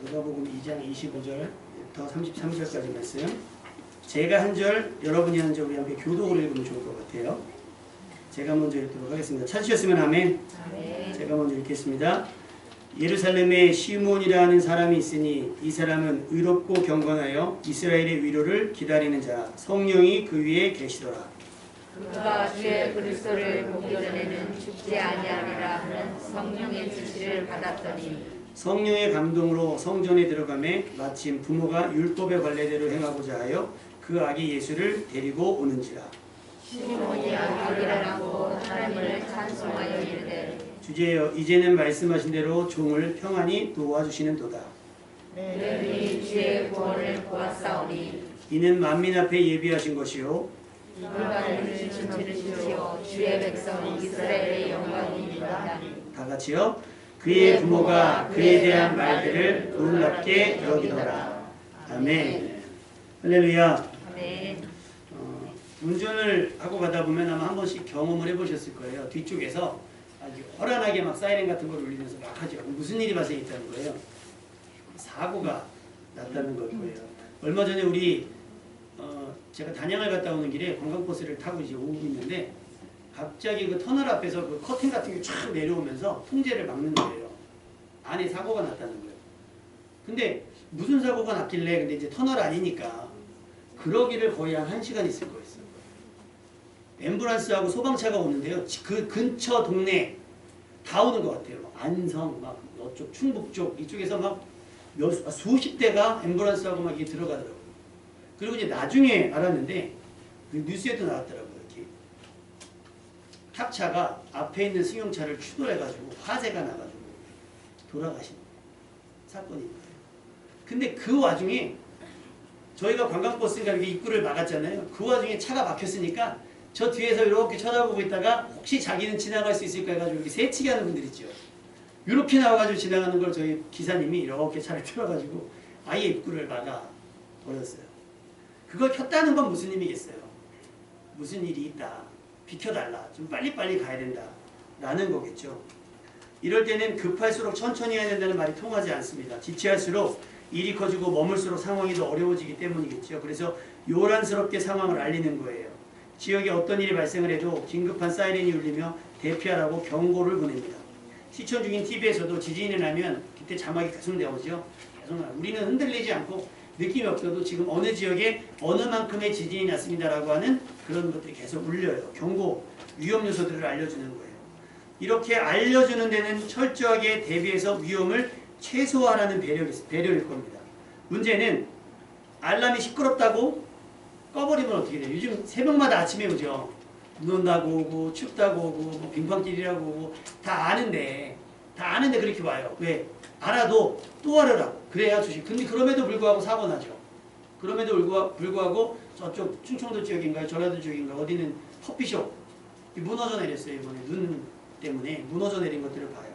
누가복음 2장 25절부터 33절까지 말씀. 제가 한 절, 여러분이 한 절, 우리 함께 교독을 읽으면 좋을 것 같아요. 제가 먼저 읽도록 하겠습니다. 찾으셨으면 아멘. 제가 먼저 읽겠습니다. 예루살렘에 시몬이라는 사람이 있으니 이 사람은 의롭고 경건하여 이스라엘의 위로를 기다리는 자, 성령이 그 위에 계시더라. 그가 주의 그리스도를 보기 전에는 죽지 아니하리라 하는 성령의 지시를 받았더니 성령의 감동으로 성전에 들어가매 마침 부모가 율법의 관례대로 행하고자 하여 그 아기 예수를 데리고 오는지라. 시몬이 아기라고 하나님을 찬송하여 이르되 주제여 이제는 말씀하신 대로 종을 평안히 도와주시는도다. 너희 주의 구원을 보았사오니 이는 만민 앞에 예비하신 것이요 이방인을 지키시오 주의 백성 이스라엘의 영광이니라. 다 같이요. 그의 부모가 그에 대한 말들을 놀랍게 여기더라. 아멘. 할렐루야. 아멘. 운전을 하고 가다 보면 아마 한 번씩 경험을 해보셨을 거예요. 뒤쪽에서 아주 허란하게 막 사이렌 같은 걸 울리면서 막 하죠. 무슨 일이 발생했다는 거예요. 사고가 났다는 걸 거예요. 얼마 전에 우리 제가 단양을 갔다 오는 길에 관광버스를 타고 이제 오고 있는데 갑자기 그 터널 앞에서 그 커튼 같은 게 쫙 내려오면서 통제를 막는 거예요. 안에 사고가 났다는 거예요. 근데 무슨 사고가 났길래, 근데 이제 터널 아니니까 그러기를 거의 한 1시간 있을 거였어요. 앰뷸런스하고 소방차가 오는데요. 그 근처 동네 다 오는 것 같아요. 안성, 막 이쪽 충북 쪽 이쪽에서 막 수십 대가 앰뷸런스하고 막 이게 들어가더라고요. 그리고 이제 나중에 알았는데 그 뉴스에도 나왔더라고요. 이렇게 탑차가 앞에 있는 승용차를 추돌해가지고 화재가 나가지고 돌아가신 사건인 거예요. 근데 그 와중에 저희가 관광버스가 이렇게 입구를 막았잖아요. 그 와중에 차가 막혔으니까 저 뒤에서 이렇게 쳐다보고 있다가 혹시 자기는 지나갈 수 있을까 해가지고 이렇게 새치기 하는 분들 있죠. 이렇게 나와가지고 지나가는 걸 저희 기사님이 이렇게 차를 틀어가지고 아예 입구를 막아 버렸어요. 그걸 켰다는 건 무슨 의미겠어요? 무슨 일이 있다. 비켜달라. 좀 빨리빨리 가야 된다. 라는 거겠죠. 이럴 때는 급할수록 천천히 해야 된다는 말이 통하지 않습니다. 지체할수록 일이 커지고 머물수록 상황이 더 어려워지기 때문이겠죠. 그래서 요란스럽게 상황을 알리는 거예요. 지역에 어떤 일이 발생을 해도 긴급한 사이렌이 울리며 대피하라고 경고를 보냅니다. 시청 중인 TV에서도 지진이 나면 그때 자막이 계속 나오죠. 계속 나와요. 우리는 흔들리지 않고 느낌이 없어도 지금 어느 지역에 어느 만큼의 지진이 났습니다라고 하는 그런 것들이 계속 울려요. 경고, 위험 요소들을 알려주는 거예요. 이렇게 알려주는 데는 철저하게 대비해서 위험을 최소화하라는 배려일 겁니다. 문제는 알람이 시끄럽다고 꺼버리면 어떻게 돼요? 요즘 새벽마다 아침에 오죠. 눈 온다고 오고 춥다고 오고 뭐 빙판길이라고 오고 다 아는데 그렇게 와요. 왜? 알아도 또 하려라고. 그래야 주식. 근데 그럼에도 불구하고 사고 나죠. 그럼에도 불구하고 저쪽 충청도 지역인가요? 전라도 지역인가요? 어디는 커피숍 무너져 내렸어요. 이번에 눈 때문에 무너져 내린 것들을 봐요.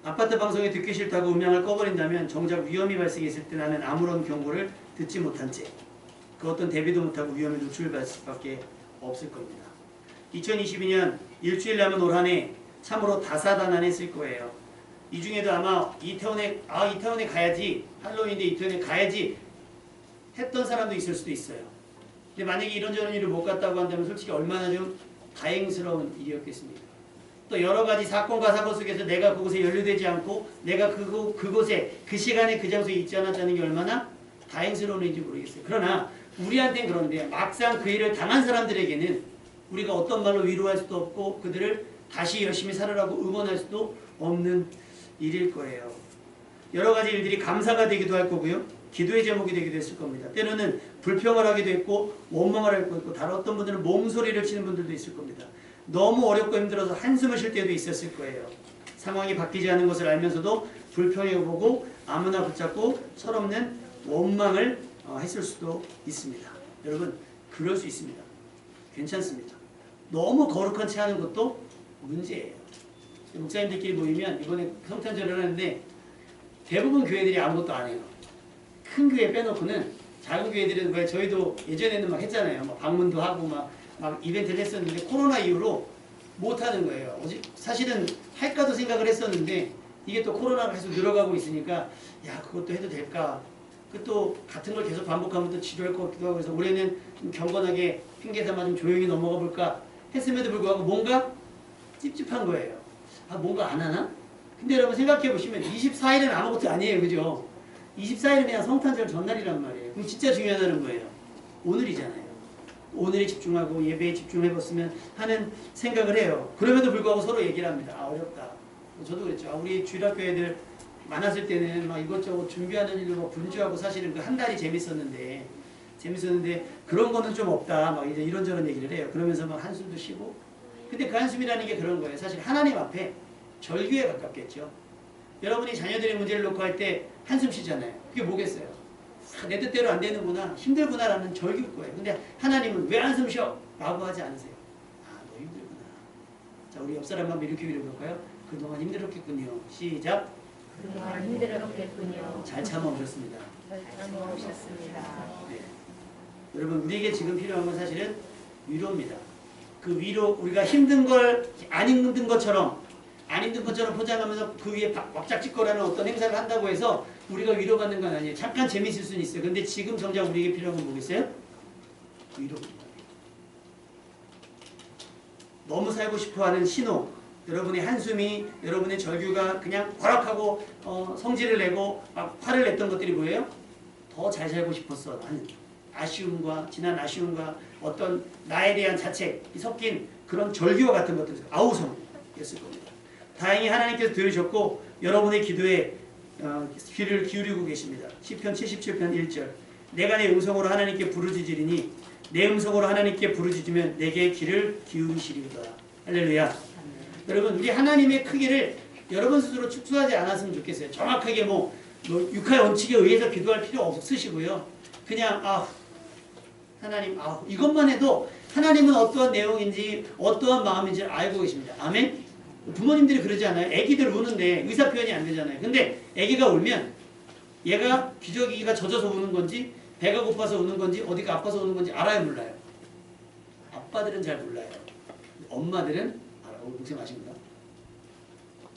아파트 방송에 듣기 싫다고 음향을 꺼버린다면 정작 위험이 발생했을 때 나는 아무런 경고를 듣지 못한 채 그 어떤 대비도 못하고 위험에 노출될 수밖에 없을 겁니다. 2022년 일주일 남은 올 한 해 참으로 다사다난했을 거예요. 이 중에도 아마 이태원에 가야지, 할로윈인데 이태원에 가야지 했던 사람도 있을 수도 있어요. 근데 만약에 이런저런 일을 못 갔다고 한다면 솔직히 얼마나 좀 다행스러운 일이었겠습니까? 또 여러 가지 사건과 사고 속에서 내가 그곳에 연루되지 않고 내가 그곳에 그 시간에 그 장소에 있지 않았다는 게 얼마나 다행스러운 일인지 모르겠어요. 그러나 우리한테는 그런데 막상 그 일을 당한 사람들에게는 우리가 어떤 말로 위로할 수도 없고 그들을 다시 열심히 살아라고 응원할 수도 없는 일일 거예요. 여러 가지 일들이 감사가 되기도 할 거고요. 기도의 제목이 되기도 했을 겁니다. 때로는 불평을 하기도 했고 원망을 할 것도 있고 다른 어떤 분들은 몸소리를 치는 분들도 있을 겁니다. 너무 어렵고 힘들어서 한숨을 쉴 때도 있었을 거예요. 상황이 바뀌지 않는 것을 알면서도 불평해보고 아무나 붙잡고 철없는 원망을 했을 수도 있습니다. 여러분 그럴 수 있습니다. 괜찮습니다. 너무 거룩한 채 하는 것도 문제예요. 목사님들끼리 모이면 이번에 성탄절을 하는데 대부분 교회들이 아무것도 안 해요. 큰 교회 빼놓고는 작은 교회들은 왜 저희도 예전에는 막 했잖아요. 막 방문도 하고 막 이벤트를 했었는데 코로나 이후로 못 하는 거예요. 사실은 할까도 생각을 했었는데 이게 또 코로나가 계속 늘어가고 있으니까 야 그것도 해도 될까? 그 또 같은 걸 계속 반복하면 또 지루할 것 같기도 하고 해서 올해는 좀 경건하게 핑계 삼아 좀 조용히 넘어가 볼까 했음에도 불구하고 뭔가 찝찝한 거예요. 아 뭔가 안 하나? 근데 여러분 생각해 보시면 24일은 아무것도 아니에요. 그죠? 24일은 그냥 성탄절 전날이란 말이에요. 그럼 진짜 중요하다는 거예요. 오늘이잖아요. 오늘에 집중하고 예배에 집중해봤으면 하는 생각을 해요. 그럼에도 불구하고 서로 얘기를 합니다. 아 어렵다. 저도 그랬죠. 아, 우리 주일학교 애들 많았을 때는 막 이것저것 준비하는 일로 막 분주하고 사실은 그 한 달이 재밌었는데 그런 거는 좀 없다. 막 이제 이런저런 얘기를 해요. 그러면서 막 한숨도 쉬고. 근데 그 한숨이라는 게 그런 거예요. 사실 하나님 앞에 절규에 가깝겠죠. 여러분이 자녀들의 문제를 놓고 할 때 한숨 쉬잖아요. 그게 뭐겠어요? 아, 내 뜻대로 안 되는구나. 힘들구나라는 절규일 거예요. 근데 하나님은 왜 한숨 쉬어? 라고 하지 않으세요. 아, 너 힘들구나. 자, 우리 옆 사람 한번 이렇게 빌어볼까요? 그동안 힘들었겠군요. 시작. 그동안 힘들었겠군요. 잘 참아오셨습니다. 잘 참아오셨습니다. 네. 여러분, 우리에게 지금 필요한 건 사실은 위로입니다. 그 위로, 우리가 힘든 걸 안 힘든 것처럼 포장하면서 그 위에 왁짝짓거라는 어떤 행사를 한다고 해서 우리가 위로받는 건 아니에요. 잠깐 재밌을 수는 있어요. 근데 지금 정작 우리에게 필요한 건 뭐겠어요? 위로입니다. 너무 살고 싶어하는 신호, 여러분의 한숨이, 여러분의 절규가 그냥 허락하고 성질을 내고 막 화를 냈던 것들이 뭐예요? 더 잘 살고 싶었어. 나는 지난 아쉬움과 어떤 나에 대한 자책이 섞인 그런 절규와 같은 것들, 아우성이었을 겁니다. 다행히 하나님께서 들으셨고 여러분의 기도에 귀를 기울이고 계십니다. 시편 77편 1절. 내가 내 음성으로 하나님께 부르짖으리니 내 음성으로 하나님께 부르짖으면 내게 귀를 기울이시리로다. 할렐루야. 여러분 우리 하나님의 크기를 여러분 스스로 축소하지 않았으면 좋겠어요. 정확하게 뭐 육하의 원칙에 의해서 기도할 필요 없으시고요. 그냥 하나님 이것만 해도 하나님은 어떠한 내용인지 어떠한 마음인지 알고 계십니다. 아멘. 부모님들이 그러지 않아요? 애기들 우는데 의사 표현이 안 되잖아요. 근데 애기가 울면 얘가 기저귀가 젖어서 우는 건지 배가 고파서 우는 건지 어디가 아파서 우는 건지 알아요, 몰라요? 아빠들은 잘 몰라요. 엄마들은 알아요. 목소리 아십니까?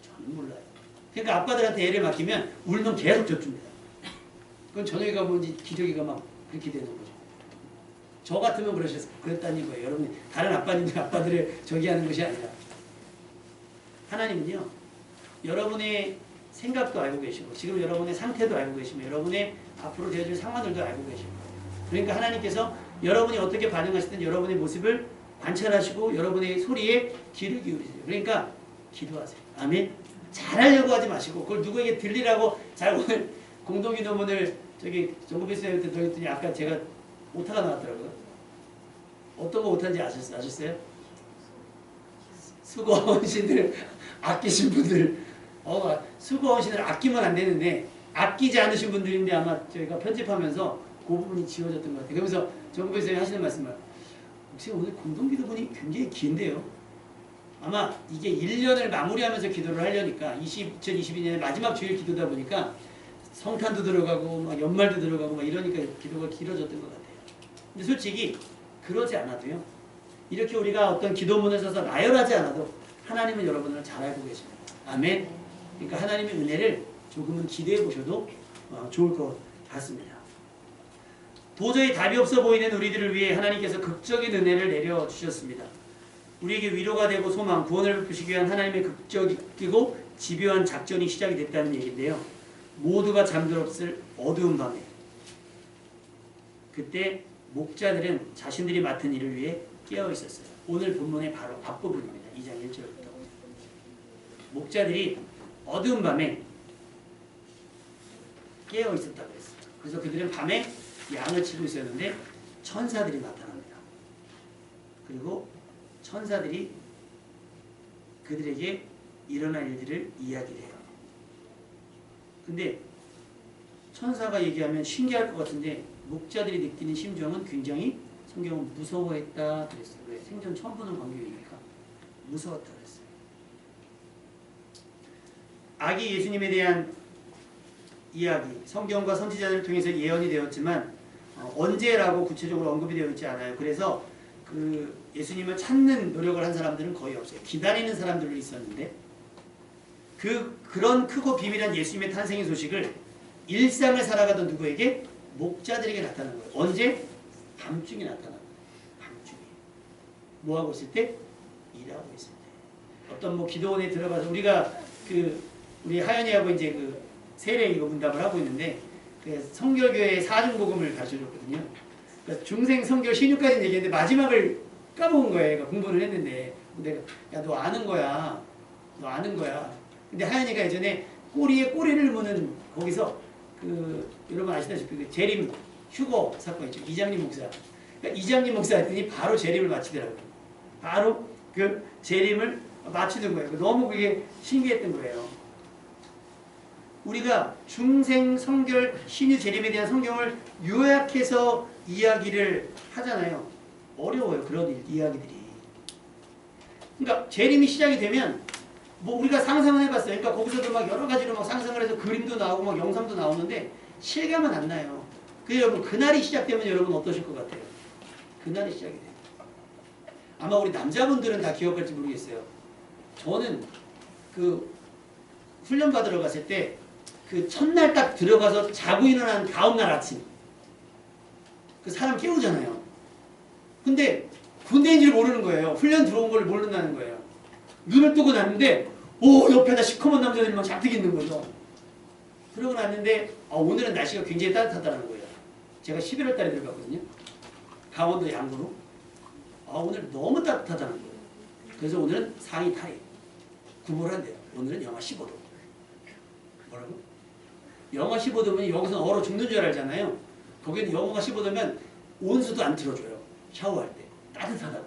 저는 몰라요. 그러니까 아빠들한테 애를 맡기면 울면 계속 젖줍니다. 그건 저녁에 가면 기저귀가 막 그렇게 되는 거죠. 저 같으면 그랬다는 거예요. 여러분 다른 아빠들을 저기 하는 것이 아니라 하나님은요, 여러분의 생각도 알고 계시고 지금 여러분의 상태도 알고 계시고 여러분의 앞으로 되어질 상황들도 알고 계시고 그러니까 하나님께서 여러분이 어떻게 반응하시든 여러분의 모습을 관찰하시고 여러분의 소리에 귀를 기울이세요. 그러니까 기도하세요. 아멘. 잘하려고 하지 마시고 그걸 누구에게 들리라고 잘 오늘 공동기도문을 저기 정국비 선생님한테 들었더니 아까 제가 오타가 나왔더라고요. 어떤 거 오타인지 아셨어요? 수고하신들 아끼신 분들 수고하신들 아끼면 안 되는데 아끼지 않으신 분들인데 아마 저희가 편집하면서 그 부분이 지워졌던 것 같아요. 그러면서 정국비 선생님이 하시는 말씀을 혹시 오늘 공동기도문이 굉장히 긴데요. 아마 이게 1년을 마무리하면서 기도를 하려니까 2022년의 마지막 주일 기도다 보니까 성탄도 들어가고 막 연말도 들어가고 막 이러니까 기도가 길어졌던 것 같아요. 근데 솔직히 그러지 않아도요. 이렇게 우리가 어떤 기도문을 써서 나열하지 않아도 하나님은 여러분을 잘 알고 계십니다. 아멘. 그러니까 하나님의 은혜를 조금은 기대해 보셔도 좋을 것 같습니다. 도저히 답이 없어 보이는 우리들을 위해 하나님께서 극적인 은혜를 내려주셨습니다. 우리에게 위로가 되고 소망, 구원을 베푸시기 위한 하나님의 극적이고 집요한 작전이 시작이 됐다는 얘기인데요. 모두가 잠들었을 어두운 밤에 그때 목자들은 자신들이 맡은 일을 위해 깨어 있었어요. 오늘 본문의 바로 앞부분입니다. 2장 1절부터. 목자들이 어두운 밤에 깨어 있었다고 했어요. 그래서 그들은 밤에 양을 치고 있었는데 천사들이 나타납니다. 그리고 천사들이 그들에게 일어날 일들을 이야기해요. 근데 천사가 얘기하면 신기할 것 같은데 목자들이 느끼는 심정은 굉장히 성경은 무서워했다 그랬어요. 왜? 생전 처음 보는 광경이니까 무서웠다 그랬어요. 아기 예수님에 대한 이야기, 성경과 선지자들을 통해서 예언이 되었지만 언제라고 구체적으로 언급이 되어 있지 않아요. 그래서 그 예수님을 찾는 노력을 한 사람들은 거의 없어요. 기다리는 사람들도 있었는데 그런 크고 비밀한 예수님의 탄생의 소식을 일상을 살아가던 누구에게? 목자들에게 나타난 거예요. 언제? 밤중에 나타난 거예요. 밤중에. 뭐 하고 있을 때? 일하고 있을 때. 어떤 뭐 기도원에 들어가서 우리가 우리 하연이하고 이제 세례 이거 문답을 하고 있는데 성결교회의 사중복음을 가르쳐줬거든요. 그러니까 중생, 성결, 신유까지는 얘기했는데 마지막을 까먹은 거예요. 그러니까 공부를 했는데 내가 야 너 아는 거야. 너 아는 거야. 근데 하연이가 예전에 꼬리에 꼬리를 무는 거기서 여러분 아시다시피 재림 휴거 사건 있죠. 이장님 목사. 그러니까 이장님 목사 했더니 바로 재림을 마치더라고요. 바로 재림을 마치는 거예요. 너무 그게 신기했던 거예요. 우리가 중생, 성결, 신유, 재림에 대한 성경을 요약해서 이야기를 하잖아요. 어려워요. 그런 이야기들이. 그러니까 재림이 시작이 되면 뭐 우리가 상상을 해봤어요. 그러니까 거기서도 막 여러 가지로 막 상상을 해서 그림도 나오고 막 영상도 나오는데 실감은 안 나요. 그래서 여러분 그날이 시작되면 여러분 어떠실 것 같아요? 그날이 시작이 돼요. 아마 우리 남자분들은 다 기억할지 모르겠어요. 저는 훈련 받으러 갔을 때 첫날 딱 들어가서 자고 일어난 다음날 아침 사람 깨우잖아요. 근데 군대인 줄 모르는 거예요. 훈련 들어온 걸 모른다는 거예요. 눈을 뜨고 났는데 옆에다 시커먼 남자들이 막 잔뜩 있는 거죠. 그러고 났는데 오늘은 날씨가 굉장히 따뜻하다는 거예요. 제가 11월 달에 들어갔거든요. 강원도 양구로. 오늘 너무 따뜻하다는 거예요. 그래서 오늘은 상의 탈의. 구보를 한대요. 오늘은 영하 15도. 뭐라고? 영하 15도면 여기서는 얼어 죽는 줄 알잖아요. 거기는 영하 15도면 온수도 안 틀어줘요. 샤워할 때. 따뜻하다고.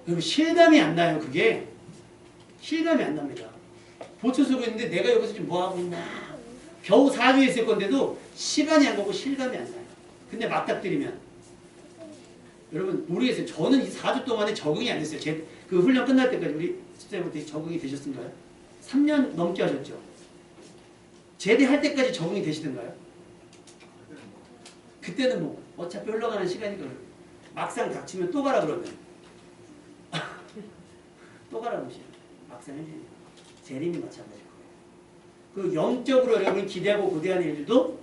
여러분 실감이 안 나요. 그게. 실감이 안 납니다. 보초 쓰고 있는데 내가 여기서 지금 뭐하고 있나. 겨우 4주에 있을 건데도 시간이 안 가고 실감이 안 나요. 근데 맞닥뜨리면 여러분 모르겠어요. 저는 이 4주 동안에 적응이 안 됐어요. 그 훈련 끝날 때까지 우리 집사님한테 적응이 되셨던가요? 3년 넘게 하셨죠? 제대할 때까지 적응이 되시던가요? 그때는 뭐 어차피 흘러가는 시간이니까 막상 닥치면 또 가라 그러면 또 가라 그러시죠. 막상 현실이 재림이 마찬가지일 거예요. 영적으로 여러분 기대하고 고대하는 일들도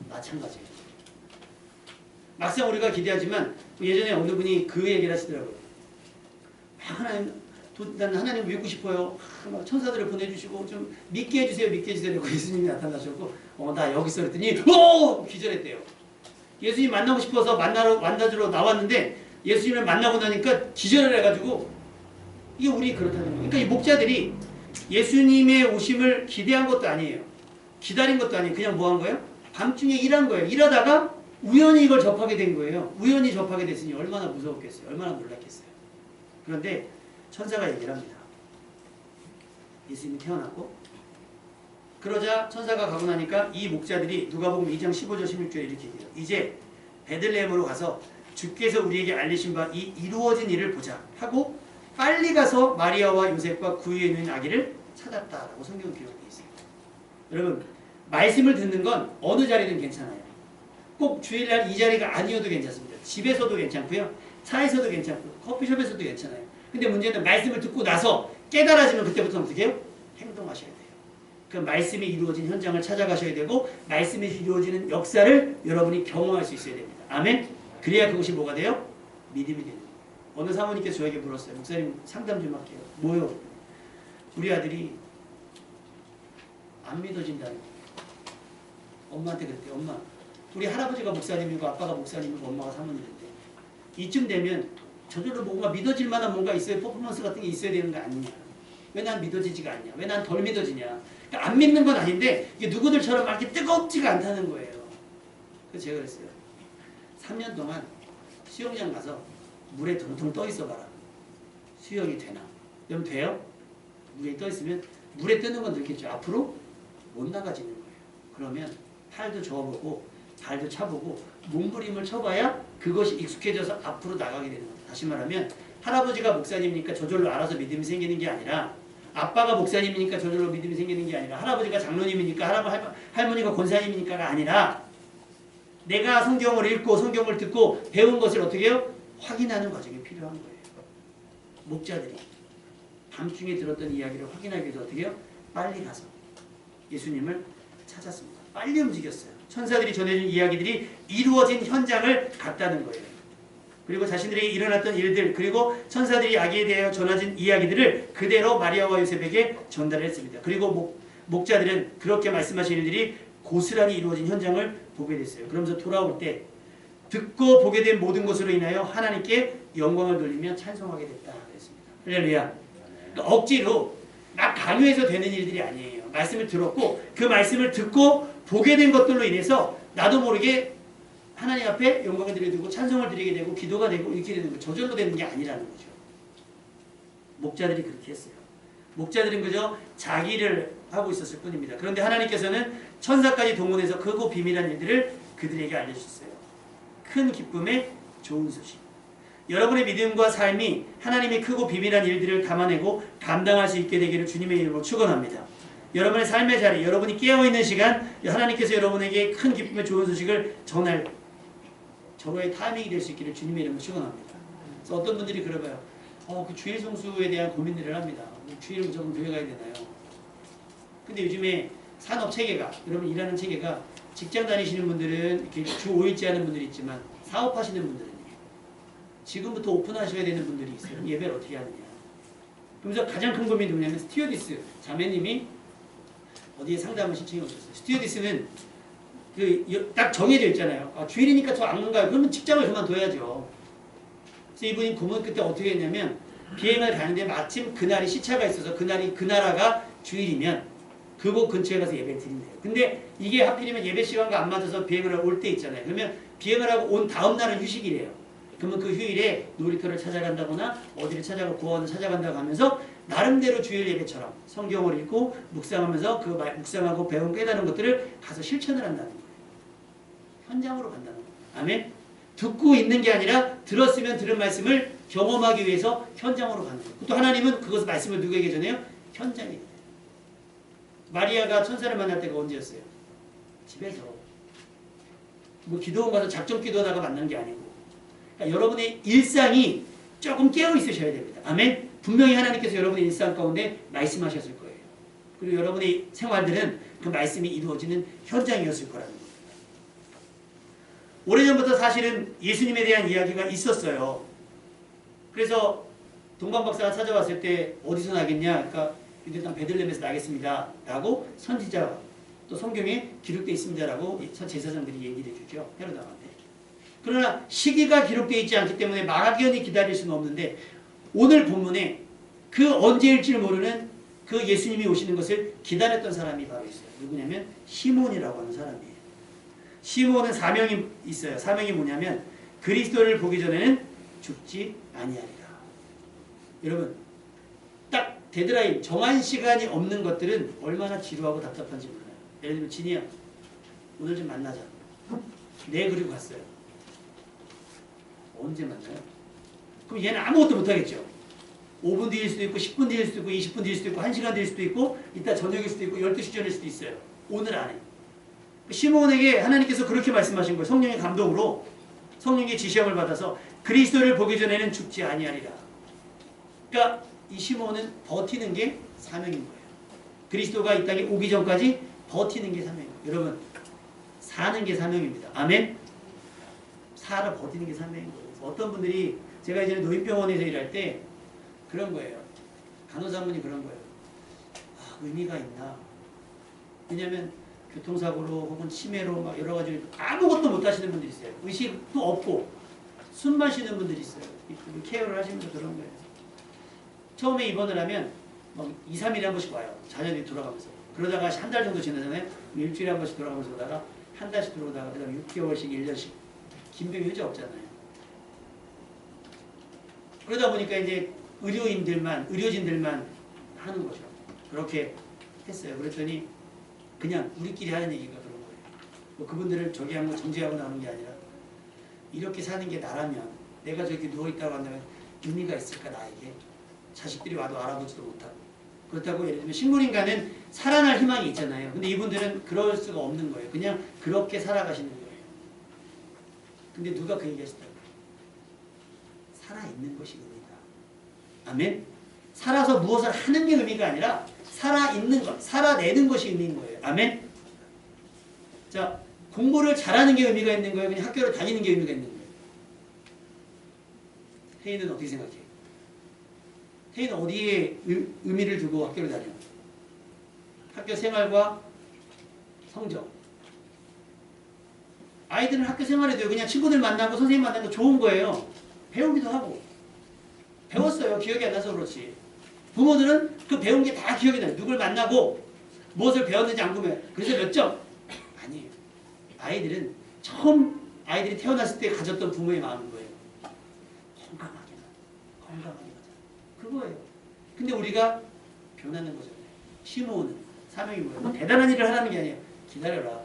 마찬가지예요. 막상 우리가 기대하지만 예전에 어느 분이 그 얘기를 하시더라고요. 난 하나님 믿고 싶어요. 막 천사들을 보내주시고 좀 믿게 해주세요. 믿게 해주세요. 그리고 예수님이 나타나셨고 나 여기 있어 그랬더니 기절했대요. 예수님 만나고 싶어서 만나주러 나왔는데 예수님을 만나고 나니까 기절을 해가지고 이게 우리 그렇다는 거예요. 그러니까 이 목자들이 예수님의 오심을 기대한 것도 아니에요. 기다린 것도 아니에요. 그냥 뭐 한 거예요? 밤중에 일한 거예요. 일하다가 우연히 이걸 접하게 된 거예요. 우연히 접하게 됐으니 얼마나 무서웠겠어요. 얼마나 놀랐겠어요. 그런데 천사가 얘기를 합니다. 예수님이 태어났고 그러자 천사가 가고 나니까 이 목자들이 누가복음 2장 15절 16절에 이렇게 얘기해요. 이제 베들레헴으로 가서 주께서 우리에게 알리신 바 이 이루어진 일을 보자 하고 빨리 가서 마리아와 요셉과 그 위에 있는 아기를 찾았다라고 성경은 기록되어 있습니다. 여러분 말씀을 듣는 건 어느 자리든 괜찮아요. 꼭 주일날 이 자리가 아니어도 괜찮습니다. 집에서도 괜찮고요. 차에서도 괜찮고 커피숍에서도 괜찮아요. 근데 문제는 말씀을 듣고 나서 깨달아지면 그때부터는 어떻게 해요? 행동하셔야 돼요. 그 말씀이 이루어진 현장을 찾아가셔야 되고 말씀이 이루어지는 역사를 여러분이 경험할 수 있어야 됩니다. 아멘? 그래야 그것이 뭐가 돼요? 믿음이 되는 거예요. 어느 사모님께서 저에게 물었어요. 목사님 상담 좀 할게요. 뭐요? 우리 아들이 안 믿어진다는 거예요. 엄마한테 그랬대요. 엄마, 우리 할아버지가 목사님이고 아빠가 목사님이고 엄마가 사모님인데 이쯤 되면 저절로 뭔가 믿어질 만한 뭔가 있어야 퍼포먼스 같은 게 있어야 되는 거 아니냐. 왜 난 믿어지지가 않냐. 왜 난 덜 믿어지냐. 그러니까 안 믿는 건 아닌데 이게 누구들처럼 막 이렇게 뜨겁지가 않다는 거예요. 그래서 제가 그랬어요. 3년 동안 수영장 가서 물에 둥둥 떠 있어 봐라. 수영이 되나. 그럼 돼요? 물에 떠 있으면 물에 뜨는 건 들겠죠. 앞으로 못 나가지는 거예요. 그러면 팔도 저어보고 발도 차보고 몸부림을 쳐봐야 그것이 익숙해져서 앞으로 나가게 되는 겁니다. 다시 말하면 할아버지가 목사님이니까 저절로 알아서 믿음이 생기는 게 아니라 아빠가 목사님이니까 저절로 믿음이 생기는 게 아니라 할아버지가 장로님이니까 할머니가 권사님이니까가 아니라 내가 성경을 읽고 성경을 듣고 배운 것을 어떻게 해요? 확인하는 과정이 필요한 거예요. 목자들이 밤중에 들었던 이야기를 확인하기 위해서 어떻게 해요? 빨리 가서 예수님을 찾았습니다. 빨리 움직였어요. 천사들이 전해준 이야기들이 이루어진 현장을 갔다는 거예요. 그리고 자신들에게 일어났던 일들, 그리고 천사들이 아기에 대하여 전해진 이야기들을 그대로 마리아와 요셉에게 전달했습니다. 그리고 목자들은 그렇게 말씀하신 일들이 고스란히 이루어진 현장을 보게 됐어요. 그러면서 돌아올 때 듣고 보게 된 모든 것으로 인하여 하나님께 영광을 돌리며 찬송하게 됐다 그랬습니다. 할렐루야. 그러니까 억지로 막 강요해서 되는 일들이 아니에요. 말씀을 들었고 그 말씀을 듣고 보게 된 것들로 인해서 나도 모르게 하나님 앞에 영광을 드리고 찬송을 드리게 되고 기도가 되고 이렇게 되는 거 저절로 되는 게 아니라는 거죠. 목자들이 그렇게 했어요. 목자들은 그저 자기를 하고 있었을 뿐입니다. 그런데 하나님께서는 천사까지 동원해서 크고 비밀한 일들을 그들에게 알려주셨어요. 큰 기쁨의 좋은 소식. 여러분의 믿음과 삶이 하나님의 크고 비밀한 일들을 담아내고 감당할 수 있게 되기를 주님의 이름으로 축원합니다. 여러분의 삶의 자리, 여러분이 깨어있는 시간, 하나님께서 여러분에게 큰 기쁨의 좋은 소식을 전할 절호의 타이밍이 될 수 있기를 주님의 이름으로 축원합니다. 그래서 어떤 분들이 그러봐요. 그 주일 성수에 대한 고민들을 합니다. 주일 무조건 교회 가야 되나요? 근데 요즘에 산업 체계가, 여러분 일하는 체계가 직장 다니시는 분들은 이렇게 주 5일째 하는 분들이 있지만 사업하시는 분들은 지금부터 오픈하셔야 되는 분들이 있어요. 예배를 어떻게 하느냐. 그러면서 가장 큰 고민이 뭐냐면 스튜어디스 자매님이 어디에 상담을 신청해 오셨어요. 스튜어디스는 딱 정해져 있잖아요. 주일이니까 저 안 가요. 그러면 직장을 그만둬야죠. 그래서 이분이 고민 끝에 어떻게 했냐면 비행을 가는데 마침 그날이 시차가 있어서 그날이 그 나라가 주일이면 그곳 근처에 가서 예배를 드린대요. 근데 이게 하필이면 예배 시간과 안 맞아서 비행을 올 때 있잖아요. 그러면 비행을 하고 온 다음 날은 휴식이래요. 그러면 그 휴일에 놀이터를 찾아간다거나 어디를 찾아가 구원을 찾아간다고 하면서 나름대로 주일 예배처럼 성경을 읽고 묵상하면서 그 묵상하고 배운 깨달은 것들을 가서 실천을 한다는 거예요. 현장으로 간다는 거예요. 아멘. 듣고 있는 게 아니라 들었으면 들은 말씀을 경험하기 위해서 현장으로 가는 거예요. 또 하나님은 그것을 말씀을 누구에게 전해요? 현장에. 마리아가 천사를 만날 때가 언제였어요? 집에서. 뭐 기도원 가서 작정 기도하다가 만난 게 아니고. 그러니까 여러분의 일상이 조금 깨어 있으셔야 됩니다. 아멘. 분명히 하나님께서 여러분의 일상 가운데 말씀하셨을 거예요. 그리고 여러분의 생활들은 그 말씀이 이루어지는 현장이었을 거라는 겁니다. 오래전부터 사실은 예수님에 대한 이야기가 있었어요. 그래서 동방박사가 찾아왔을 때 어디서 나겠냐? 그러니까 유대당 베들레헴에서 나겠습니다. 라고 선지자 또 성경에 기록되어 있습니다. 라고 제사장들이 얘기를 해주죠. 헤롯 왕한테. 그러나 시기가 기록되어 있지 않기 때문에 막연히 기다릴 수는 없는데 오늘 본문에 그 언제일지를 모르는 그 예수님이 오시는 것을 기다렸던 사람이 바로 있어요. 누구냐면 시몬이라고 하는 사람이에요. 시몬은 사명이 있어요. 사명이 뭐냐면 그리스도를 보기 전에는 죽지 아니하리라. 여러분 딱 데드라인 정한 시간이 없는 것들은 얼마나 지루하고 답답한지 몰라요. 예를 들면 진이야 오늘 좀 만나자. 네 그리고 갔어요. 언제 만나요? 그럼 얘는 아무것도 못하겠죠. 5분 뒤일 수도 있고 10분 뒤일 수도 있고 20분 뒤일 수도 있고 1시간 뒤일 수도 있고 이따 저녁일 수도 있고 12시 전일 수도 있어요. 오늘 안에. 시몬에게 하나님께서 그렇게 말씀하신 거예요. 성령의 감동으로 성령의 지시함을 받아서 그리스도를 보기 전에는 죽지 아니하리라. 그러니까 이 시몬은 버티는 게 사명인 거예요. 그리스도가 이 땅에 오기 전까지 버티는 게 사명이에요. 여러분 사는 게 사명입니다. 아멘. 살아 버티는 게 사명인 거예요. 어떤 분들이 제가 이제 노인병원에서 일할 때 그런 거예요. 간호사분이 그런 거예요. 의미가 있나? 왜냐하면 교통사고로 혹은 치매로 막 여러 가지 아무것도 못 하시는 분들이 있어요. 의식도 없고 숨 마시는 분들이 있어요. 케어를 하시면서 그런 거예요. 처음에 입원을 하면 막 2, 3일에 한 번씩 와요. 자녀들이 돌아가면서. 그러다가 한 달 정도 지나잖아요. 일주일에 한 번씩 돌아가면서 오다가 한 달씩 들어오다가 그다음에 6개월씩 1년씩 긴병이 효자 없잖아요. 그러다 보니까 이제 의료진들만 하는 거죠. 그렇게 했어요. 그랬더니 그냥 우리끼리 하는 얘기가 그런 거예요. 뭐 그분들을 저기 하고 정지하고 나오는 게 아니라 이렇게 사는 게 나라면 내가 저기 누워있다고 한다면 의미가 있을까 나에게? 자식들이 와도 알아보지도 못하고. 그렇다고 예를 들면 식물인간은 살아날 희망이 있잖아요. 근데 이분들은 그럴 수가 없는 거예요. 그냥 그렇게 살아가시는 거예요. 근데 누가 그 얘기 하시더라고요. 살아있는 것이 의미다. 아멘? 살아서 무엇을 하는 게 의미가 아니라 살아있는 것, 살아내는 것이 의미인 거예요. 아멘? 자, 공부를 잘하는 게 의미가 있는 거예요? 그냥 학교를 다니는 게 의미가 있는 거예요? 혜인은 어떻게 생각해? 혜인은 어디에 의미를 두고 학교를 다녀? 학교 생활과 성적. 아이들은 학교 생활에도 그냥 친구들 만나고 선생님 만나는 거 좋은 거예요. 배우기도 하고. 배웠어요. 기억이 안 나서 그렇지. 부모들은 그 배운 게 다 기억이 나요. 누굴 만나고 무엇을 배웠는지 안 보면. 그래서 몇 점? 아니에요. 아이들은 처음 아이들이 태어났을 때 가졌던 부모의 마음인 거예요. 건강하게 가자. 그거예요. 근데 우리가 변하는 거잖아요. 시모는 사명이 뭐예요? 뭐 대단한 일을 하라는 게 아니에요. 기다려라.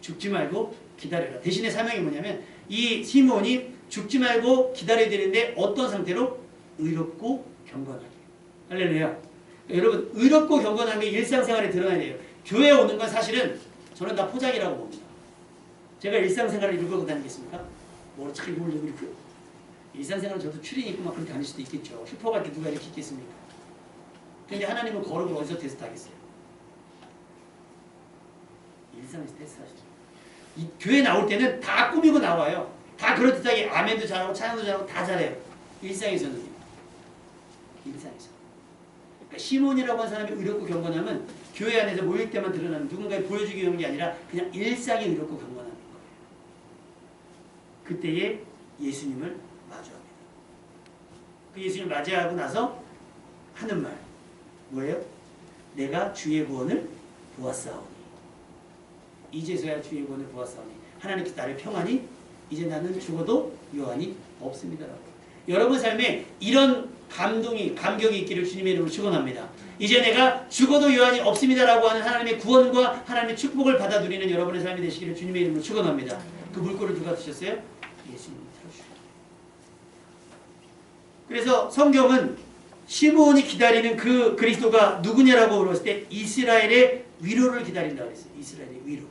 죽지 말고 기다려라. 대신에 사명이 뭐냐면 이 시몬이 죽지 말고 기다려야 되는데 어떤 상태로? 의롭고 경건하게. 할렐루야. 여러분 의롭고 경건한 게 일상생활에 드러나야 돼요. 교회에 오는 건 사실은 저는 다 포장이라고 봅니다. 제가 일상생활을 이루고 다니겠습니까? 뭘 잘 모르려고 그러고요. 일상생활은 저도 출인 있고 막 그렇게 다닐 수도 있겠죠. 슈퍼 갈 때 누가 이렇게 있겠습니까? 근데 하나님은 거룩을 어디서 테스트 하겠어요? 일상에서 테스트하시죠. 이 교회 나올 때는 다 꾸미고 나와요. 다 그럴듯하게 아멘도 잘하고 찬양도 잘하고 다 잘해요. 일상에서는. 일상에서. 그러니까 시몬이라고 하는 사람이 의롭고 경건함은 교회 안에서 모일 때만 드러나는 누군가에 보여주기 위한 게 아니라 그냥 일상이 의롭고 경건함인 거예요. 그때에 예수님을 마주합니다. 그 예수님을 맞이하고 나서 하는 말 뭐예요? 내가 주의 구원을 보았사오니 이제서야 주의 구원을 보았사오니 하나님께서 나를 평안히 이제 나는 죽어도 요한이 없습니다라고. 여러분 삶에 이런 감격이 있기를 주님의 이름으로 축원합니다. 이제 내가 죽어도 요한이 없습니다라고 하는 하나님의 구원과 하나님의 축복을 받아 누리는 여러분의 삶이 되시기를 주님의 이름으로 축원합니다. 그 물꼬를 누가 드셨어요? 예수님이 틀어주셨어요. 그래서 성경은 시므온이 기다리는 그 그리스도가 누구냐라고 물었을 때 이스라엘의 위로를 기다린다고 그랬어요. 이스라엘의 위로.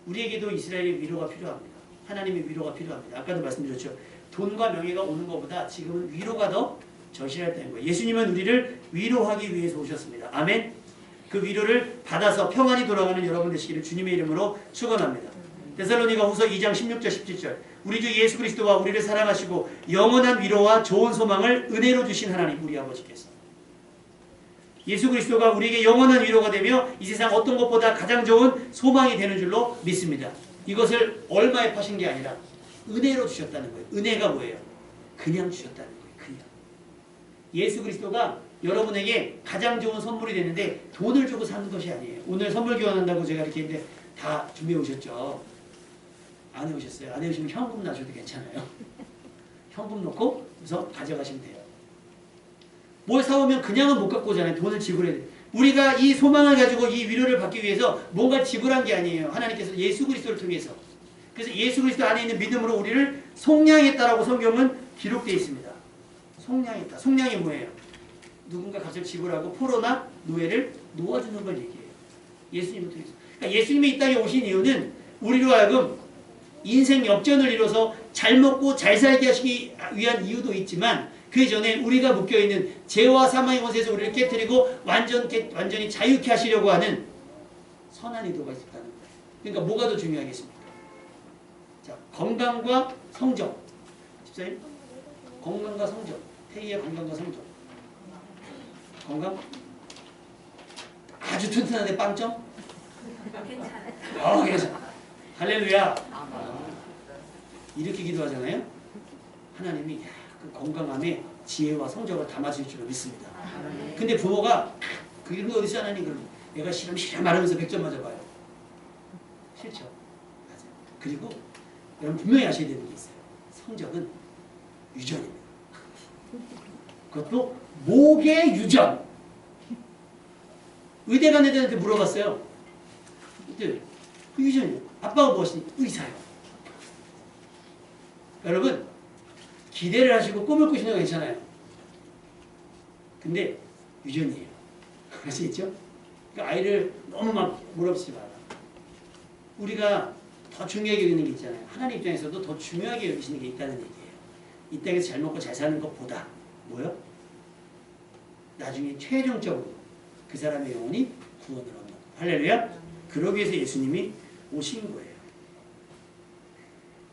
우리에게도 이스라엘의 위로가 필요합니다. 하나님의 위로가 필요합니다. 아까도 말씀드렸죠. 돈과 명예가 오는 것보다 지금은 위로가 더 절실하다는 거예요. 예수님은 우리를 위로하기 위해서 오셨습니다. 아멘. 그 위로를 받아서 평안히 돌아가는 여러분 되시기를 주님의 이름으로 축원합니다. 데살로니가 후서 2장 16절 17절 우리 주 예수 그리스도와 우리를 사랑하시고 영원한 위로와 좋은 소망을 은혜로 주신 하나님 우리 아버지께서 예수 그리스도가 우리에게 영원한 위로가 되며 이 세상 어떤 것보다 가장 좋은 소망이 되는 줄로 믿습니다. 이것을 얼마에 파신 게 아니라 은혜로 주셨다는 거예요. 은혜가 뭐예요? 그냥 주셨다는 거예요. 그냥. 예수 그리스도가 여러분에게 가장 좋은 선물이 되는데 돈을 주고 사는 것이 아니에요. 오늘 선물 교환한다고 제가 이렇게 했는데 다 준비해 오셨죠? 안 해오셨어요? 안 해오시면 현금 놔줘도 괜찮아요. 현금 넣고 우선 가져가시면 돼요. 뭘 사오면 그냥은 못 갖고 오잖아요. 돈을 지불해야 돼요. 우리가 이 소망을 가지고 이 위로를 받기 위해서 뭔가 지불한 게 아니에요. 하나님께서 예수 그리스도를 통해서. 그래서 예수 그리스도 안에 있는 믿음으로 우리를 속량했다라고 성경은 기록되어 있습니다. 속량했다. 속량이 뭐예요? 누군가 값을 지불하고 포로나 노예를 놓아주는 걸 얘기해요. 예수님을 통해서. 그러니까 예수님이 이 땅에 오신 이유는 우리로 하여금 인생 역전을 이뤄서 잘 먹고 잘 살게 하시기 위한 이유도 있지만 그 전에 우리가 묶여있는 죄와 사망의 권세에서 우리를 깨뜨리고 완전히 자유케 하시려고 하는 선한 의도가 있다는 거예요. 그러니까 뭐가 더 중요하겠습니까? 자, 건강과 성적. 집사님? 건강과 성적. 태희의 건강과 성적. 건강? 아주 튼튼한데 빵점? 괜찮아요. 괜찮아. 할렐루야. 이렇게 기도하잖아요. 하나님이 그 건강함에 지혜와 성적을 담아줄 줄로 믿습니다. 근데 부모가 그런 거 어디서 하나님 그러면 애가 싫으면 말하면서 100점 맞아봐요. 싫죠? 맞아요. 그리고 여러분 분명히 아셔야 되는 게 있어요. 성적은 유전입니다. 그것도 목의 유전. 의대 간 애들한테 물어봤어요. 그 유전이요. 아빠가 무엇이니? 의사요. 여러분 기대를 하시고 꿈을 꾸시는 거 괜찮아요. 근데 유전이에요. 아시겠죠? 그러니까 아이를 너무 막 몰아붙이지 마라. 우리가 더 중요하게 여기는 게 있잖아요. 하나님 입장에서도 더 중요하게 여기시는 게 있다는 얘기예요. 이 땅에서 잘 먹고 잘 사는 것보다 뭐요? 나중에 최종적으로 그 사람의 영혼이 구원을 얻는 거예요. 할렐루야. 그러기 위해서 예수님이 오신 거예요.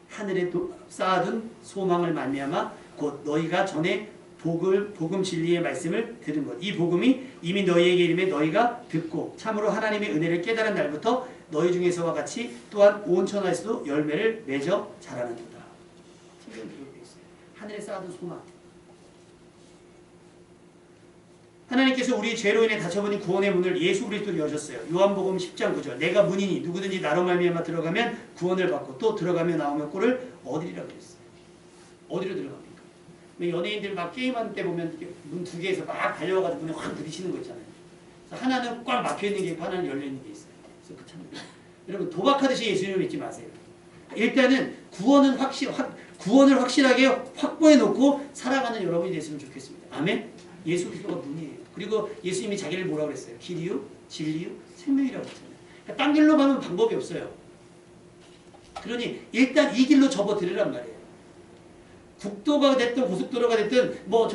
하늘에 쌓아둔 소망을 말미암아 곧 너희가 전에 복음 진리의 말씀을 들은 것. 이 복음이 이미 너희에게 이름에 너희가 듣고 참으로 하나님의 은혜를 깨달은 날부터 너희 중에서와 같이 또한 온 천하에서도 열매를 맺어 자라는도다. 지금 그렇게 있어요. 하늘에 쌓아둔 소망. 하나님께서 우리 죄로 인해 닫혀버린 구원의 문을 예수 그리스도로 여셨어요. 요한복음 10장 9절. 내가 문이니 누구든지 나로 말미암아 들어가면 구원을 받고 또 들어가며 나오면 꼴을 얻으리라 그랬어요. 어디로 들어갑니까? 연예인들 막 게임하는 때 보면 문 두 개에서 막 달려와가지고 문에 확 부딪히는 거 있잖아요. 그래서 하나는 꽉 막혀있는 게 있고 하나는 열려있는 게 있어요. 그래서 여러분 도박하듯이 예수님을 믿지 마세요. 일단은 구원을 확실하게 확보해 놓고 살아가는 여러분이 됐으면 좋겠습니다. 아멘? 예수 그리스도가 문이에요. 그리고 예수님이 자기를 뭐라고 그랬어요? 길이요, 진리요, 생명이라고 했잖아요. 그러니까 딴 길로 가면 방법이 없어요. 그러니 일단 이 길로 접어들으란 말이에요. 국도가 됐든 고속도로가 됐든 뭐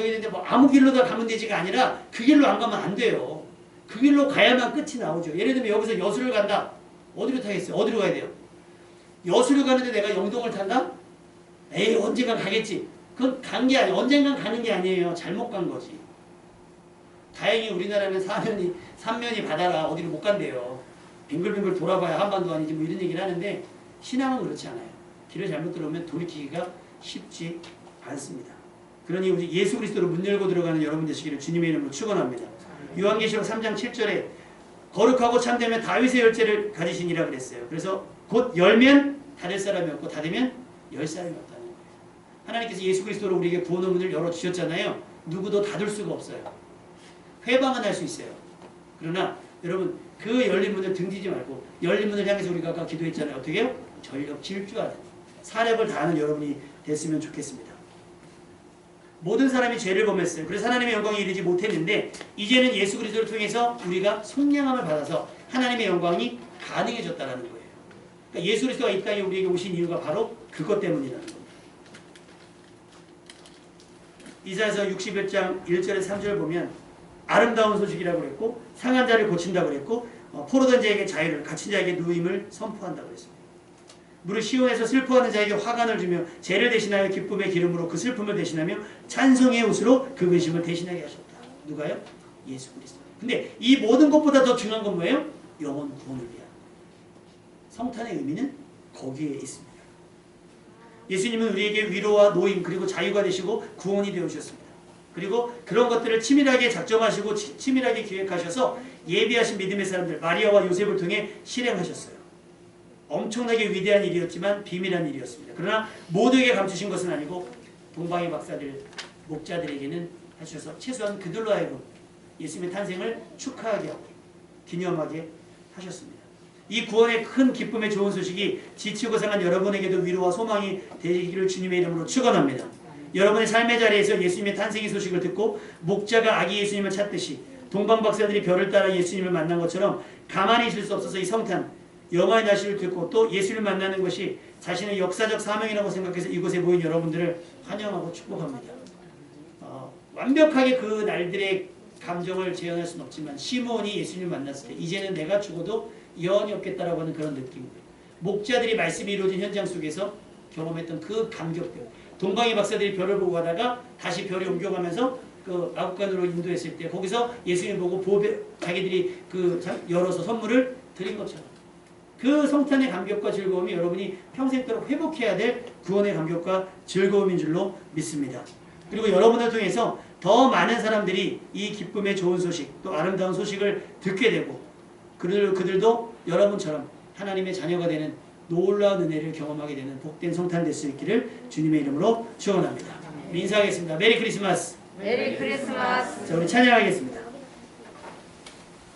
아무 길로 다 가면 되지가 아니라 그 길로 안 가면 안 돼요. 그 길로 가야만 끝이 나오죠. 예를 들면 여기서 여수를 간다. 어디로 타겠어요? 어디로 가야 돼요? 여수를 가는데 내가 영동을 탄다? 에이 언젠간 가겠지. 그건 간 게 아니에요. 언젠간 가는 게 아니에요. 잘못 간 거지. 다행히 우리나라는 삼면이 바다라 어디로 못 간대요. 빙글빙글 돌아봐야 한반도 아니지 뭐 이런 얘기를 하는데 신앙은 그렇지 않아요. 길을 잘못 들어오면 돌이키기가 쉽지 않습니다. 그러니 우리 예수 그리스도로 문 열고 들어가는 여러분 되시기를 주님의 이름으로 축원합니다. 요한계시록 3장 7절에 거룩하고 참되면 다윗의 열쇠를 가지시니라 그랬어요. 그래서 곧 열면 닫을 사람이 없고 닫으면 열 사람이 없다는 거예요. 하나님께서 예수 그리스도로 우리에게 구원의 문을 열어주셨잖아요. 누구도 닫을 수가 없어요. 회방은 할 수 있어요. 그러나 여러분 그 열린 문을 등지지 말고 열린 문을 향해서 우리가 아까 기도했잖아요. 어떻게 해요? 전력 질주하는 사력을 다하는 여러분이 됐으면 좋겠습니다. 모든 사람이 죄를 범했어요. 그래서 하나님의 영광에 이르지 못했는데 이제는 예수 그리스도를 통해서 우리가 속량함을 받아서 하나님의 영광이 가능해졌다는 거예요. 그러니까 예수 그리스도가 이 땅에 우리에게 오신 이유가 바로 그것 때문이라는 겁니다. 이사야서 61장 1절에 3절을 보면 아름다운 소식이라고 그랬고 상한 자를 고친다고 그랬고 포로된 자에게 자유를 갇힌 자에게 누임을 선포한다고 그랬습니다. 무릇 시온에서 슬퍼하는 자에게 화관을 주며 죄를 대신하여 기쁨의 기름으로 그 슬픔을 대신하며 찬송의 옷으로 그 근심을 대신하게 하셨다. 누가요? 예수 그리스도. 근데 이 모든 것보다 더 중요한 건 뭐예요? 영혼 구원을 위한. 성탄의 의미는 거기에 있습니다. 예수님은 우리에게 위로와 노임 그리고 자유가 되시고 구원이 되어주셨습니다. 그리고 그런 것들을 치밀하게 작정하시고 치밀하게 기획하셔서 예비하신 믿음의 사람들 마리아와 요셉을 통해 실행하셨어요. 엄청나게 위대한 일이었지만 비밀한 일이었습니다. 그러나 모두에게 감추신 것은 아니고 동방의 박사들, 목자들에게는 하셔서 최소한 그들로 하여금 예수님의 탄생을 축하하게 하고 기념하게 하셨습니다. 이 구원의 큰 기쁨의 좋은 소식이 지치고 상한 여러분에게도 위로와 소망이 되기를 주님의 이름으로 축원합니다. 여러분의 삶의 자리에서 예수님의 탄생의 소식을 듣고 목자가 아기 예수님을 찾듯이 동방 박사들이 별을 따라 예수님을 만난 것처럼 가만히 있을 수 없어서 이 성탄 영화의 날씨를 듣고 또 예수를 만나는 것이 자신의 역사적 사명이라고 생각해서 이곳에 모인 여러분들을 환영하고 축복합니다. 완벽하게 그 날들의 감정을 재현할 수는 없지만 시므온이 예수님을 만났을 때 이제는 내가 죽어도 여한이 없겠다라고 하는 그런 느낌이에요. 목자들이 말씀이 이루어진 현장 속에서 경험했던 그 감격들. 동방의 박사들이 별을 보고 가다가 다시 별이 옮겨가면서 그 마국간으로 인도했을 때 거기서 예수님 보고 자기들이 열어서 선물을 드린 것처럼 그 성탄의 감격과 즐거움이 여러분이 평생도록 회복해야 될 구원의 감격과 즐거움인 줄로 믿습니다. 그리고 여러분을 통해서 더 많은 사람들이 이 기쁨의 좋은 소식 또 아름다운 소식을 듣게 되고 그들도 여러분처럼 하나님의 자녀가 되는 놀라운 은혜를 경험하게 되는 복된 성탄 될 수 있기를 주님의 이름으로 축원합니다. 인사하겠습니다. 메리 크리스마스. 메리 크리스마스. 자, 우리 찬양하겠습니다.